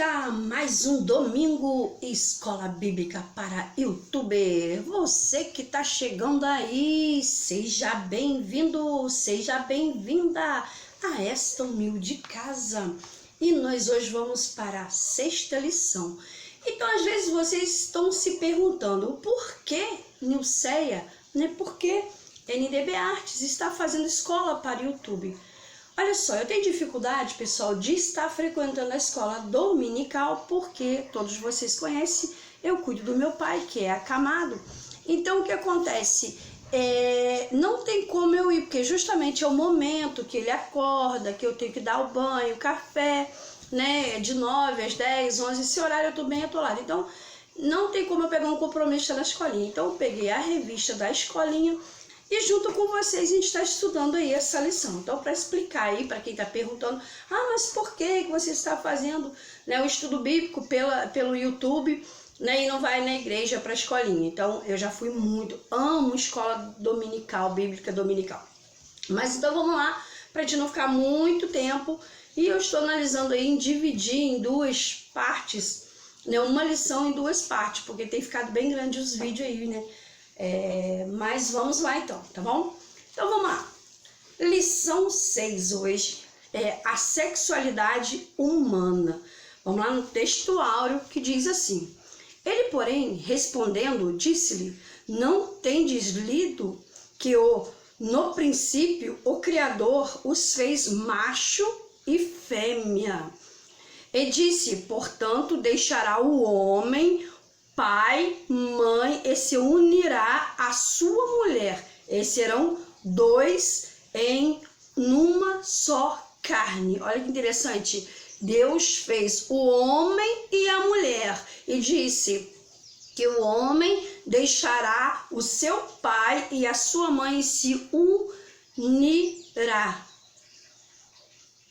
Eita, mais um domingo Escola Bíblica para YouTuber. Você que está chegando aí, seja bem-vindo, seja bem-vinda a esta humilde casa. E nós hoje vamos para a sexta lição. Então, às vezes vocês estão se perguntando o porquê Nilceia, por que NDB Artes está fazendo escola para YouTube. Olha só, eu tenho dificuldade, pessoal, de estar frequentando a escola dominical, porque todos vocês conhecem, eu cuido do meu pai, que é acamado. Então, o que acontece? Não tem como eu ir, porque justamente é o momento que ele acorda, que eu tenho que dar o banho, o café, de 9 às 10, 11, esse horário eu tô bem atolada. Então, não tem como eu pegar um compromisso na escolinha. Então, eu peguei a revista da escolinha, e junto com vocês a gente está estudando aí essa lição. Então, para explicar aí, para quem está perguntando, mas por que você está fazendo o estudo bíblico pelo YouTube, e não vai na igreja para a escolinha? Então, eu já fui amo escola dominical, bíblica dominical. Mas então vamos lá, para a gente não ficar muito tempo, e eu estou analisando aí em dividir em duas partes, uma lição em duas partes, porque tem ficado bem grande os vídeos aí, mas vamos lá então, tá bom? Então vamos lá. Lição 6 hoje é a sexualidade humana. Vamos lá no texto áureo que diz assim: Ele, porém, respondendo, disse-lhe: Não tendes lido que no princípio o Criador os fez macho e fêmea? E disse: Portanto, deixará o homem pai, mãe, e se unirá à sua mulher, e serão dois em uma só carne. Olha que interessante. Deus fez o homem e a mulher e disse que o homem deixará o seu pai e a sua mãe e se unirá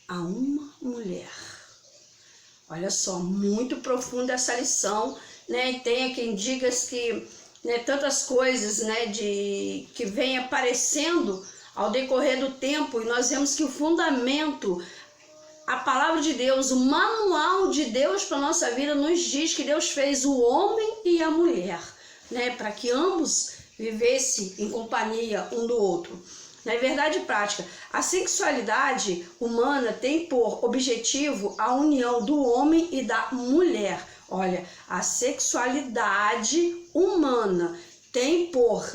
a uma mulher. Olha só, muito profunda essa lição. Tem quem diga que tantas coisas que vem aparecendo ao decorrer do tempo, e nós vemos que o fundamento, a palavra de Deus, o manual de Deus para a nossa vida nos diz que Deus fez o homem e a mulher, para que ambos vivessem em companhia um do outro. Na verdade prática, a sexualidade humana tem por objetivo a união do homem e da mulher. Olha, a sexualidade humana tem por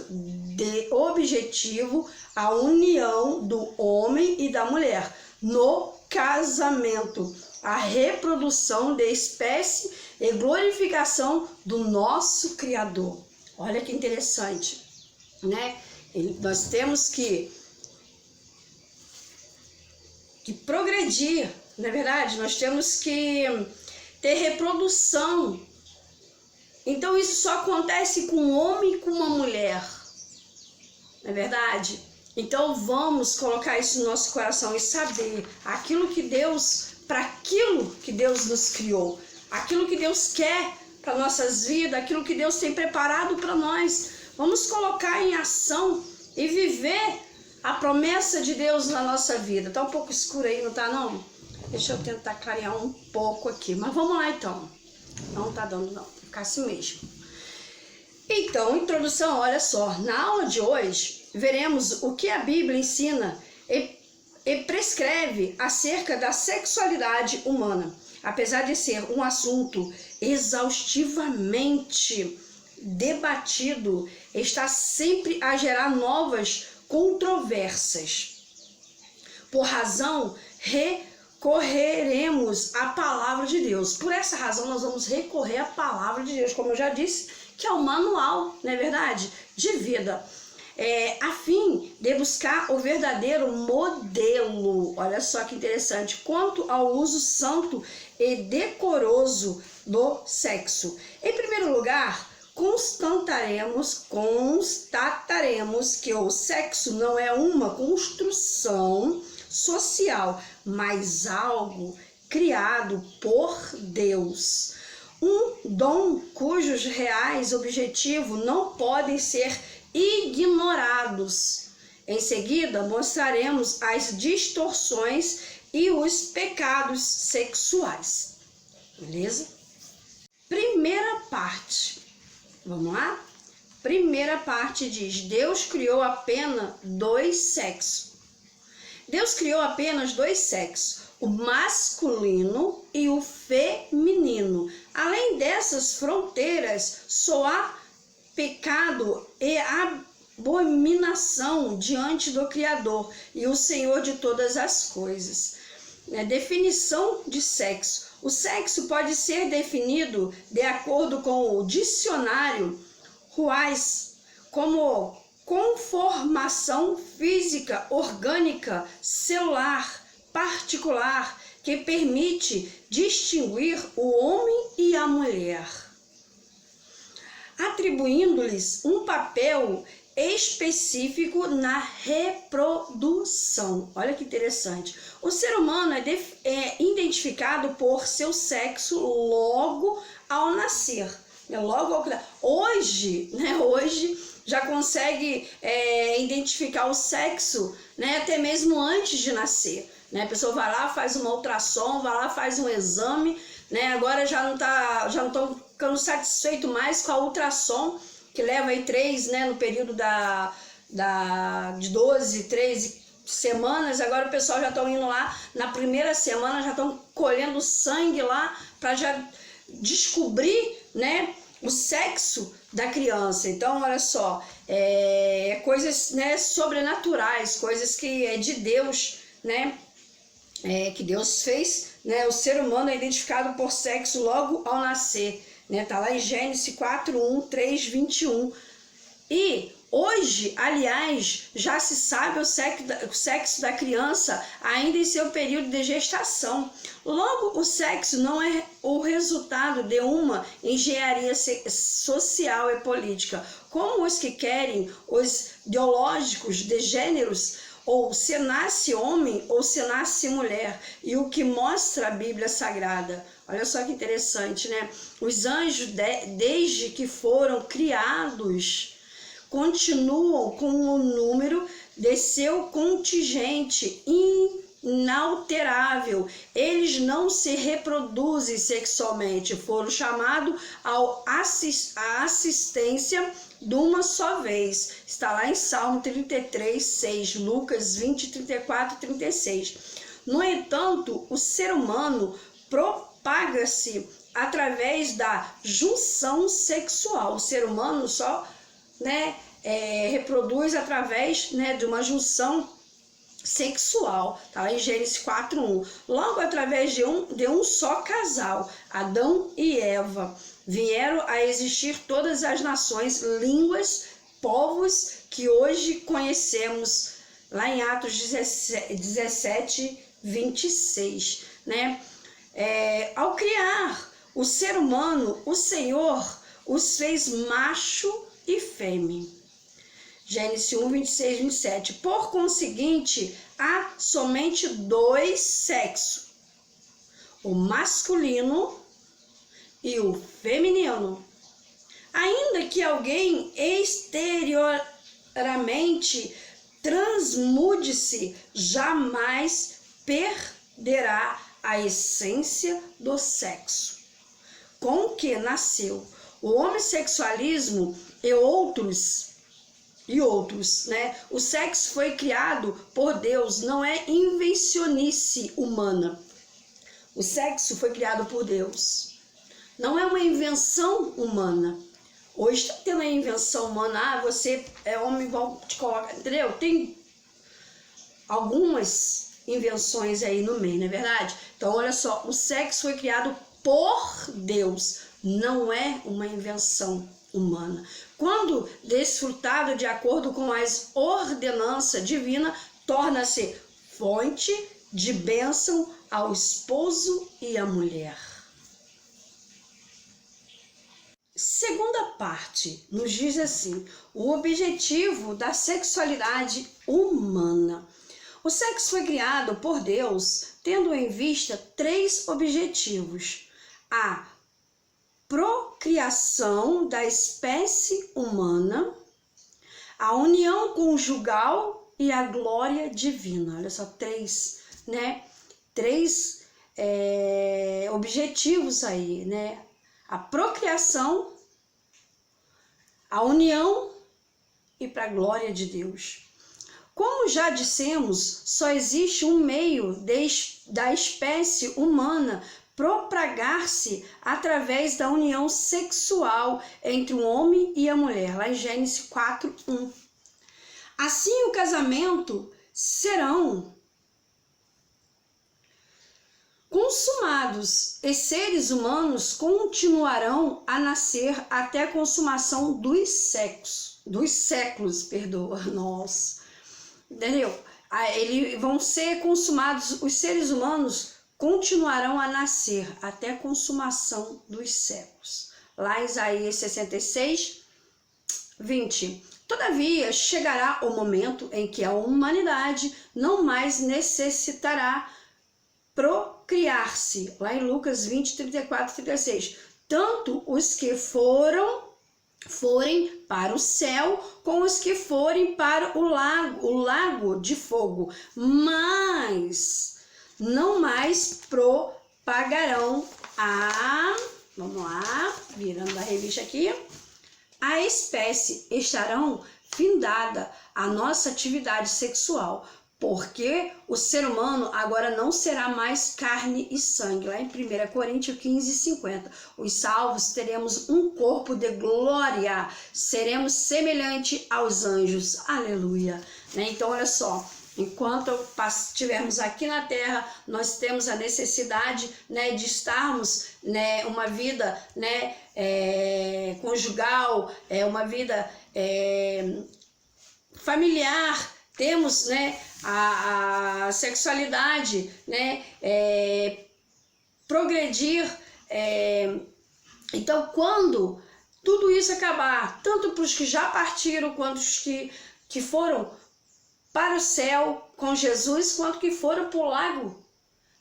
objetivo a união do homem e da mulher no casamento, a reprodução da espécie e glorificação do nosso Criador. Olha que interessante, Nós temos que progredir, não é verdade? Nós temos que ter reprodução. Então isso só acontece com um homem e com uma mulher, não é verdade? Então vamos colocar isso no nosso coração e saber para aquilo que Deus nos criou, aquilo que Deus quer para nossas vidas, aquilo que Deus tem preparado para nós. Vamos colocar em ação e viver a promessa de Deus na nossa vida. Tá um pouco escuro aí, não tá não? Deixa eu tentar clarear um pouco aqui, mas vamos lá então. Não tá dando não, vai ficar assim mesmo. Então, introdução, olha só. Na aula de hoje, veremos o que a Bíblia ensina e prescreve acerca da sexualidade humana. Apesar de ser um assunto exaustivamente debatido, está sempre a gerar novas controvérsias. Por razão, recorreremos à palavra de Deus. Por essa razão, nós vamos recorrer à palavra de Deus, como eu já disse, que é o manual, não é verdade, de vida, a fim de buscar o verdadeiro modelo. Olha só que interessante, quanto ao uso santo e decoroso do sexo. Em primeiro lugar, constataremos que o sexo não é uma construção social, mas algo criado por Deus. Um dom cujos reais objetivos não podem ser ignorados. Em seguida, mostraremos as distorções e os pecados sexuais. beleza? Primeira parte, vamos lá? Primeira parte diz: Deus criou apenas dois sexos. Deus criou apenas dois sexos, o masculino e o feminino. Além dessas fronteiras, só há pecado e abominação diante do Criador e o Senhor de todas as coisas. Definição de sexo. O sexo pode ser definido de acordo com o dicionário Ruais como conformação física, orgânica, celular, particular, que permite distinguir o homem e a mulher, atribuindo-lhes um papel específico na reprodução. Olha que interessante. O ser humano é identificado por seu sexo logo ao nascer. Hoje já consegue identificar o sexo, até mesmo antes de nascer. A pessoa vai lá, faz uma ultrassom, vai lá, faz um exame, agora já não estão ficando satisfeito mais com a ultrassom, que leva aí 3, no período de 12, 13 semanas. Agora o pessoal já estão indo lá, na primeira semana já estão colhendo sangue lá para já descobrir, o sexo da criança. Então, olha só, coisas, sobrenaturais, coisas que é de Deus, que Deus fez, o ser humano é identificado por sexo logo ao nascer, tá lá em Gênesis 4:1, 3:21. E hoje, aliás, já se sabe o sexo da criança ainda em seu período de gestação. Logo, o sexo não é o resultado de uma engenharia social e política, como os que querem os ideológicos de gêneros, ou se nasce homem ou se nasce mulher, e o que mostra a Bíblia Sagrada. Olha só que interessante, Os anjos, desde que foram criados, continuam com o número de seu contingente inalterável. Eles não se reproduzem sexualmente, foram chamados à assistência de uma só vez. Está lá em Salmo 33:6, Lucas 20, 34 e 36. No entanto, o ser humano propaga-se através da junção sexual. O ser humano só reproduz através de uma junção sexual, tá lá em Gênesis 4:1. Logo, através de um só casal, Adão e Eva, vieram a existir todas as nações, línguas, povos que hoje conhecemos, lá em Atos 17:26, ao criar o ser humano, o Senhor os fez macho e fêmea. Gênesis 1:26, 27. Por conseguinte, há somente dois sexos, o masculino e o feminino. Ainda que alguém exteriormente transmude-se, jamais perderá a essência do sexo com que nasceu. O homossexualismo e outros, O sexo foi criado por Deus, não é invencionice humana. O sexo foi criado por Deus. Não é uma invenção humana. Hoje tem uma invenção humana, você é homem, vão te colocar, entendeu? Tem algumas invenções aí no meio, não é verdade? Então, olha só, o sexo foi criado por Deus, não é uma invenção humana. Quando desfrutado de acordo com as ordenanças divinas, torna-se fonte de bênção ao esposo e à mulher. Segunda parte nos diz assim: o objetivo da sexualidade humana. O sexo foi criado por Deus tendo em vista 3 objetivos: a procriação da espécie humana, a união conjugal e a glória divina. Olha só, 3 objetivos aí, né? A procriação, a união e para a glória de Deus. Como já dissemos, só existe um meio da espécie humana propagar-se através da união sexual entre o homem e a mulher, lá em Gênesis 4:1. Assim, o casamento serão consumados e seres humanos continuarão a nascer até a consumação dos séculos, nossa, entendeu? Eles vão ser consumados, os seres humanos continuarão a nascer até a consumação dos séculos. Lá em Isaías 66:20. Todavia, chegará o momento em que a humanidade não mais necessitará procriar-se, lá em Lucas 20:34-36. Tanto os que forem para o céu, como os que forem para o lago de fogo, mas não mais propagarão vamos lá, virando a revista aqui, a espécie. Estarão findada a nossa atividade sexual, porque o ser humano agora não será mais carne e sangue. Lá em 1 Coríntios 15:50. Os salvos teremos um corpo de glória, seremos semelhante aos anjos. Aleluia. Então, olha só, enquanto estivermos aqui na terra, nós temos a necessidade, né, de estarmos, né, uma vida, né, conjugal, uma vida familiar. Temos, né, a sexualidade, né, progredir. Então, quando tudo isso acabar, tanto para os que já partiram, quanto os que foram para o céu com Jesus, quanto que foram para o lago,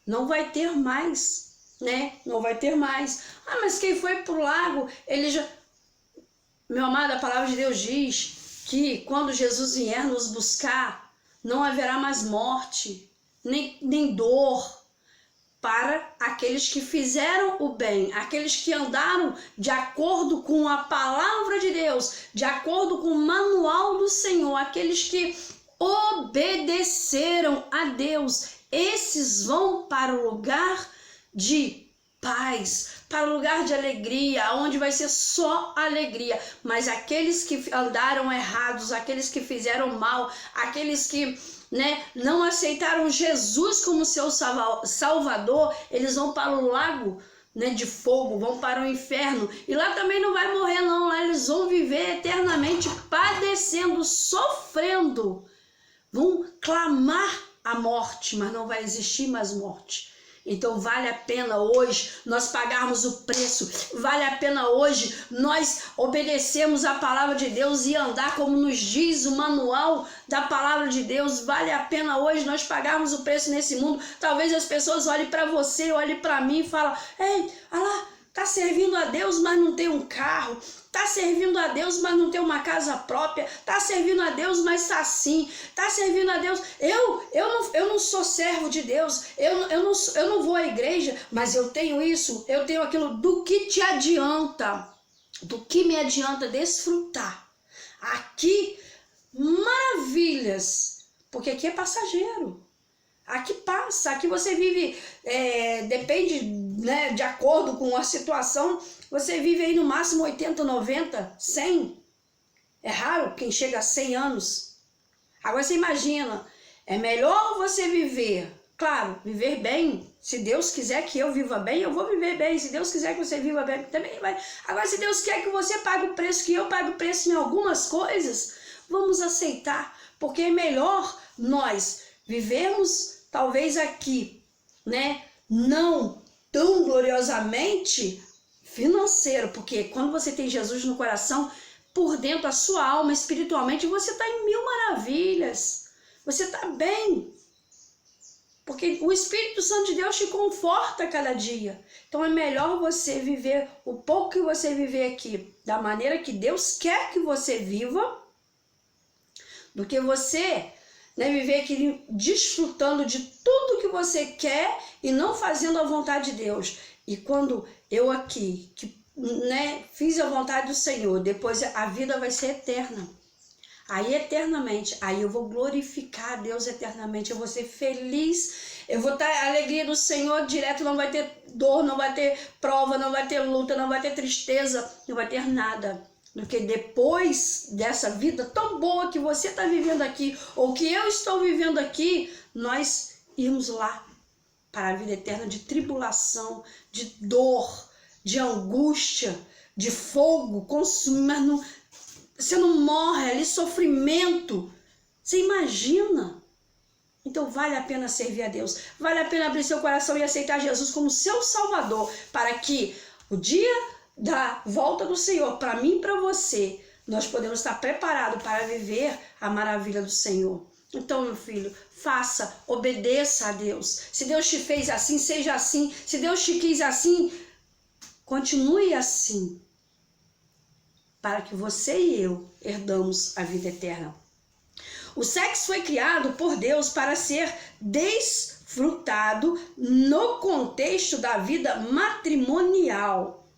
não vai ter mais, né? Não vai ter mais. Ah, mas quem foi para o lago, ele já... Meu amado, a palavra de Deus diz que quando Jesus vier nos buscar, não haverá mais morte, nem dor, para aqueles que fizeram o bem, aqueles que andaram de acordo com a palavra de Deus, de acordo com o manual do Senhor, aqueles que obedeceram a Deus. Esses vão para o lugar de paz, para o lugar de alegria, onde vai ser só alegria. Mas aqueles que andaram errados, aqueles que fizeram mal, aqueles que, né, não aceitaram Jesus como seu salvador, eles vão para o lago, né, de fogo, vão para o inferno, e lá também não vai morrer não, lá eles vão viver eternamente padecendo, sofrendo, vão clamar a morte, mas não vai existir mais morte. Então vale a pena hoje nós pagarmos o preço, vale a pena hoje nós obedecermos a palavra de Deus e andar como nos diz o manual da palavra de Deus. Vale a pena hoje nós pagarmos o preço nesse mundo. Talvez as pessoas olhem para você, olhem para mim e falam: ei, olha lá, tá servindo a Deus, mas não tem um carro. Tá servindo a Deus, mas não tem uma casa própria. Tá servindo a Deus, mas tá assim. Tá servindo a Deus. Eu não sou servo de Deus. Eu não vou à igreja, mas eu tenho isso, eu tenho aquilo. Do que te adianta? Do que me adianta desfrutar? Aqui, maravilhas. Porque aqui é passageiro. Aqui passa, aqui você vive, depende, né, de acordo com a situação, você vive aí no máximo 80, 90, 100. É raro quem chega a 100 anos. Agora você imagina, é melhor você viver, claro, viver bem. Se Deus quiser que eu viva bem, eu vou viver bem. Se Deus quiser que você viva bem, também vai. Agora, se Deus quer que você pague o preço, que eu pague o preço em algumas coisas, vamos aceitar, porque é melhor nós vivermos talvez aqui, né, não tão gloriosamente financeiro, porque quando você tem Jesus no coração, por dentro, a sua alma, espiritualmente, você está em mil maravilhas, você está bem, porque o Espírito Santo de Deus te conforta cada dia. Então é melhor você viver o pouco que você viver aqui, da maneira que Deus quer que você viva, do que você, né, viver aqui desfrutando de tudo que você quer e não fazendo a vontade de Deus. E quando eu aqui, fiz a vontade do Senhor, depois a vida vai ser eterna. Aí eternamente, aí eu vou glorificar a Deus eternamente, eu vou ser feliz, eu vou estar a alegria do Senhor direto, não vai ter dor, não vai ter prova, não vai ter luta, não vai ter tristeza, não vai ter nada. Porque depois dessa vida tão boa que você está vivendo aqui, ou que eu estou vivendo aqui, nós irmos lá para a vida eterna de tribulação, de dor, de angústia, de fogo consumindo. Você não morre ali, sofrimento. Você imagina? Então vale a pena servir a Deus. Vale a pena abrir seu coração e aceitar Jesus como seu Salvador. Para que o dia da volta do Senhor, para mim e para você, nós podemos estar preparados para viver a maravilha do Senhor. Então, meu filho, faça, obedeça a Deus. Se Deus te fez assim, seja assim. Se Deus te quis assim, continue assim. Para que você e eu herdamos a vida eterna. O sexo foi criado por Deus para ser desfrutado no contexto da vida matrimonial.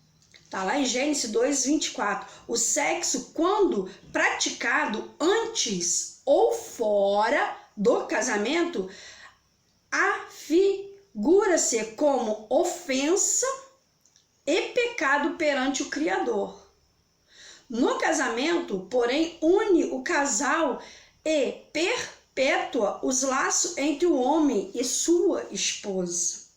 Está lá em Gênesis 2:24. O sexo, quando praticado antes ou fora do casamento, afigura-se como ofensa e pecado perante o Criador. No casamento, porém, une o casal e perpetua os laços entre o homem e sua esposa.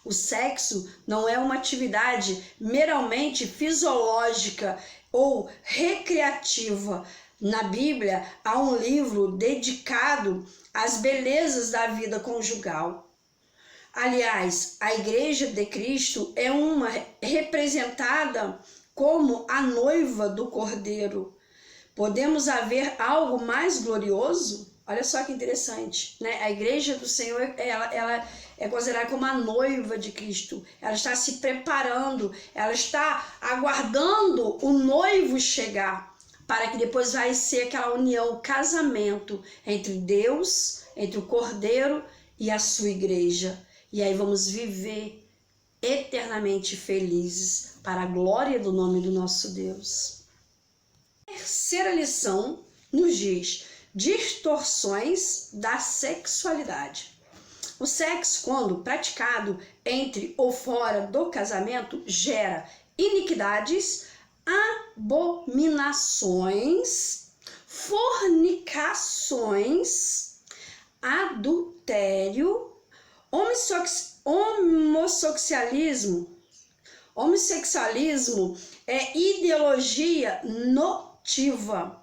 O sexo não é uma atividade meramente fisiológica ou recreativa. Na Bíblia, há um livro dedicado às belezas da vida conjugal. Aliás, a Igreja de Cristo é uma representada como a noiva do Cordeiro. Podemos haver algo mais glorioso? Olha só que interessante, né? A Igreja do Senhor, ela é considerada como a noiva de Cristo. Ela está se preparando, ela está aguardando o noivo chegar, para que depois vai ser aquela união, o casamento entre Deus, entre o Cordeiro e a sua igreja. E aí vamos viver eternamente felizes para a glória do nome do nosso Deus. A terceira lição nos diz: distorções da sexualidade. O sexo, quando praticado entre ou fora do casamento, gera iniquidades, abominações, fornicações, adultério, homossexualismo é ideologia notiva.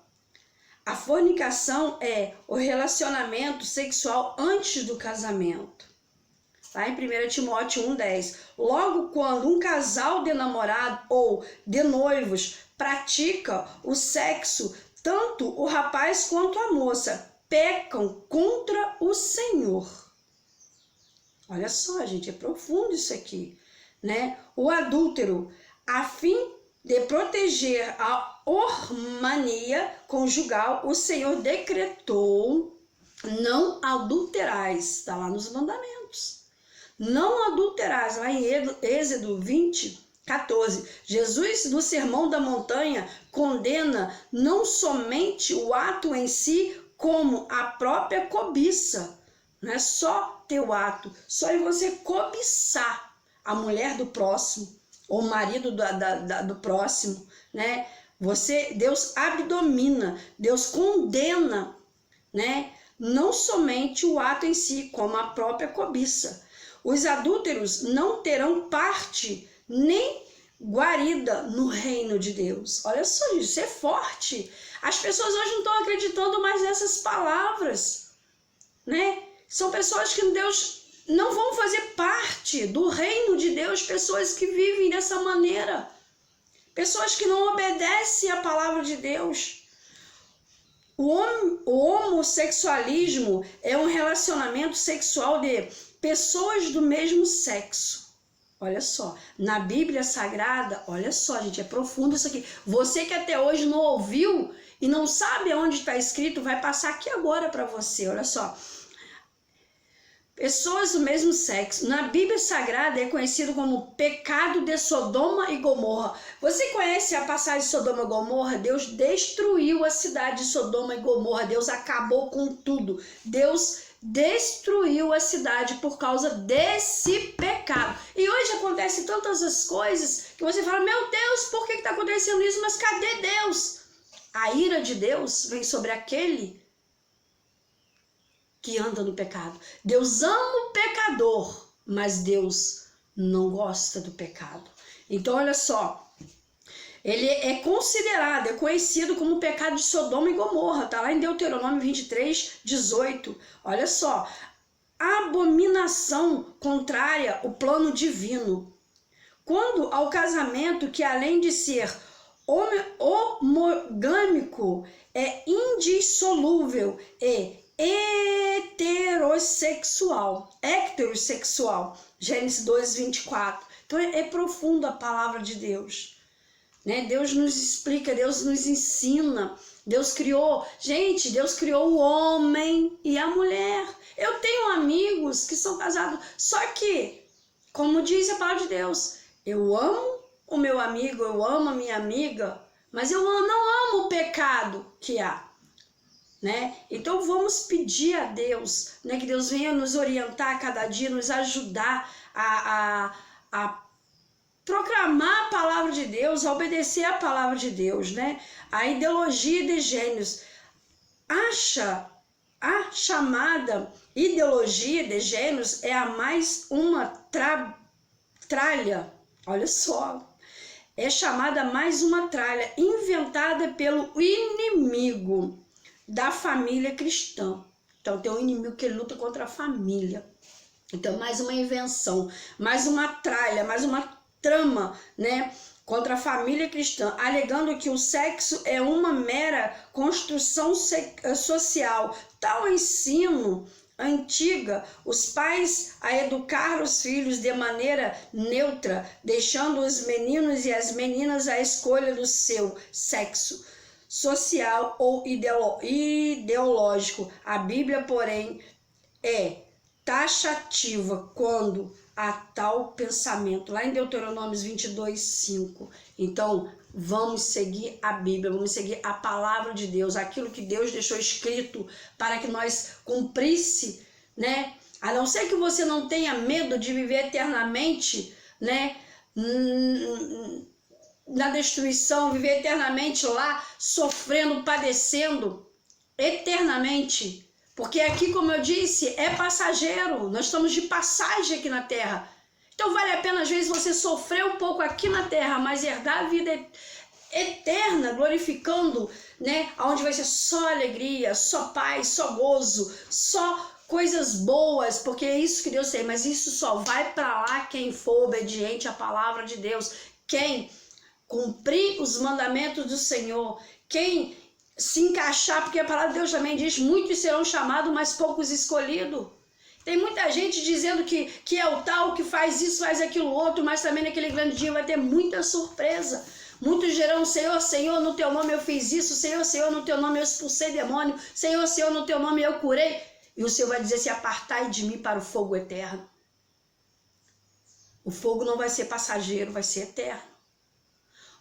A fornicação é o relacionamento sexual antes do casamento. Tá? Em 1 Timóteo 1,10. Logo, quando um casal de namorado ou de noivos pratica o sexo, tanto o rapaz quanto a moça pecam contra o Senhor. Olha só, gente, é profundo isso aqui, né? O adúltero, a fim de proteger a harmonia conjugal, o Senhor decretou: não adulterais, está lá nos mandamentos. Não adulterais, lá em Êxodo 20:14. Jesus, no Sermão da Montanha, condena não somente o ato em si, como a própria cobiça. Não é só ter o ato, só em você cobiçar a mulher do próximo, ou o marido do próximo, né? Deus abomina, Deus condena, né? Não somente o ato em si, como a própria cobiça. Os adúlteros não terão parte nem guarida no reino de Deus. Olha só, isso é forte. As pessoas hoje não estão acreditando mais nessas palavras, né? São pessoas que Deus não vão fazer parte do reino de Deus, pessoas que vivem dessa maneira, pessoas que não obedecem à palavra de Deus. O homossexualismo é um relacionamento sexual de pessoas do mesmo sexo. Olha só, na Bíblia Sagrada, olha só, gente, é profundo isso aqui. Você que até hoje não ouviu e não sabe onde está escrito, vai passar aqui agora para você, olha só. pessoas do mesmo sexo. Na Bíblia Sagrada é conhecido como pecado de Sodoma e Gomorra. Você conhece a passagem de Sodoma e Gomorra? Deus destruiu a cidade de Sodoma e Gomorra. Deus acabou com tudo. Deus destruiu a cidade por causa desse pecado. E hoje acontece tantas as coisas que você fala, meu Deus, por que está acontecendo isso? Mas cadê Deus? A ira de Deus vem sobre aquele que anda no pecado. Deus ama o pecador, mas Deus não gosta do pecado. Então, olha só, ele é considerado, é conhecido como o pecado de Sodoma e Gomorra, tá lá em Deuteronômio 23, 18. Olha só, abominação contrária ao plano divino. Quando ao casamento que além de ser homogâmico, é indissolúvel e heterossexual, Gênesis 2, 24. Então é profundo a palavra de Deus, né? Deus nos explica, Deus nos ensina, Deus criou, gente, Deus criou o homem e a mulher. Eu tenho amigos que são casados, só que, como diz a palavra de Deus, eu amo o meu amigo, eu amo a minha amiga, mas eu não amo o pecado que há. Né? Então vamos pedir a Deus, né, que Deus venha nos orientar a cada dia, nos ajudar a proclamar a palavra de Deus, a obedecer a palavra de Deus, né? A ideologia de gêneros, a chamada ideologia de gêneros é a mais uma tralha, olha só, é chamada mais uma tralha inventada pelo inimigo da família cristã. Então tem um inimigo que luta contra a família. Então mais uma invenção, mais uma tralha, mais uma trama, né, contra a família cristã, alegando que o sexo é uma mera construção social. Tal ensino antiga os pais a educar os filhos de maneira neutra, deixando os meninos e as meninas à escolha do seu sexo social ou ideológico. A Bíblia, porém, é taxativa quando há tal pensamento, lá em Deuteronômio 22, 5. Então, vamos seguir a Bíblia, vamos seguir a palavra de Deus, aquilo que Deus deixou escrito para que nós cumprisse, né? A não ser que você não tenha medo de viver eternamente, né, na destruição, viver eternamente lá, sofrendo, padecendo, eternamente. Porque aqui, como eu disse, é passageiro, nós estamos de passagem aqui na Terra. Então vale a pena, às vezes, você sofrer um pouco aqui na Terra, mas herdar a vida eterna, glorificando, né? Onde vai ser só alegria, só paz, só gozo, só coisas boas, porque é isso que Deus tem. Mas isso só vai para lá quem for obediente à palavra de Deus, quem cumprir os mandamentos do Senhor, quem se encaixar, porque a palavra de Deus também diz, muitos serão chamados, mas poucos escolhidos. Tem muita gente dizendo que é o tal, que faz isso, faz aquilo outro, mas também naquele grande dia vai ter muita surpresa. Muitos dirão, Senhor, Senhor, no teu nome eu fiz isso, Senhor, Senhor, no teu nome eu expulsei demônio, Senhor, Senhor, no teu nome eu curei. E o Senhor vai dizer, se apartai de mim para o fogo eterno. O fogo não vai ser passageiro, vai ser eterno.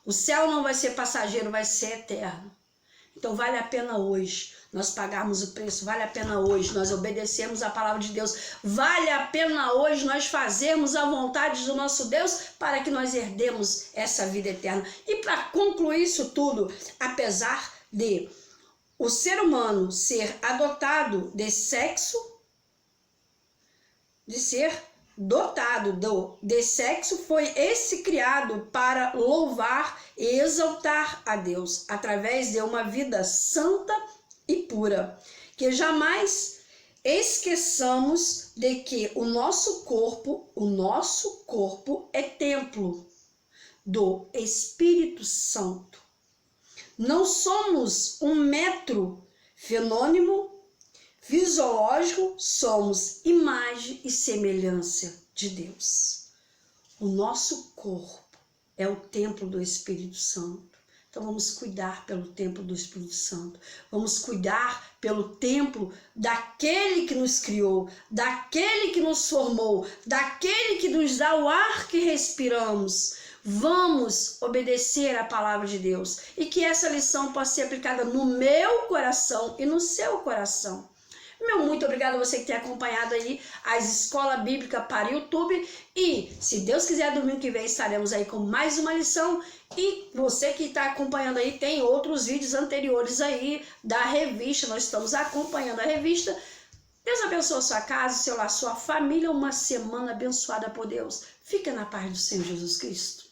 O céu não vai ser passageiro, vai ser eterno. Então vale a pena hoje nós pagarmos o preço, vale a pena hoje nós obedecermos a palavra de Deus, vale a pena hoje nós fazermos a vontade do nosso Deus para que nós herdemos essa vida eterna. E para concluir isso tudo, apesar de o ser humano ser adotado de sexo, de ser dotado de sexo, foi esse criado para louvar e exaltar a Deus através de uma vida santa e pura. Que jamais esqueçamos de que o nosso corpo é templo do Espírito Santo. Não somos um mero fenômeno fisiológico, somos imagem e semelhança de Deus. O nosso corpo é o templo do Espírito Santo. Então vamos cuidar pelo templo do Espírito Santo. Vamos cuidar pelo templo daquele que nos criou, daquele que nos formou, daquele que nos dá o ar que respiramos. Vamos obedecer a palavra de Deus e que essa lição possa ser aplicada no meu coração e no seu coração. Meu muito obrigado a você que tem acompanhado aí a Escola Bíblica para YouTube. E, se Deus quiser, domingo que vem estaremos aí com mais uma lição. E você que está acompanhando aí, tem outros vídeos anteriores aí da revista. Nós estamos acompanhando a revista. Deus abençoe a sua casa, seu lar, sua família. Uma semana abençoada por Deus. Fica na paz do Senhor Jesus Cristo.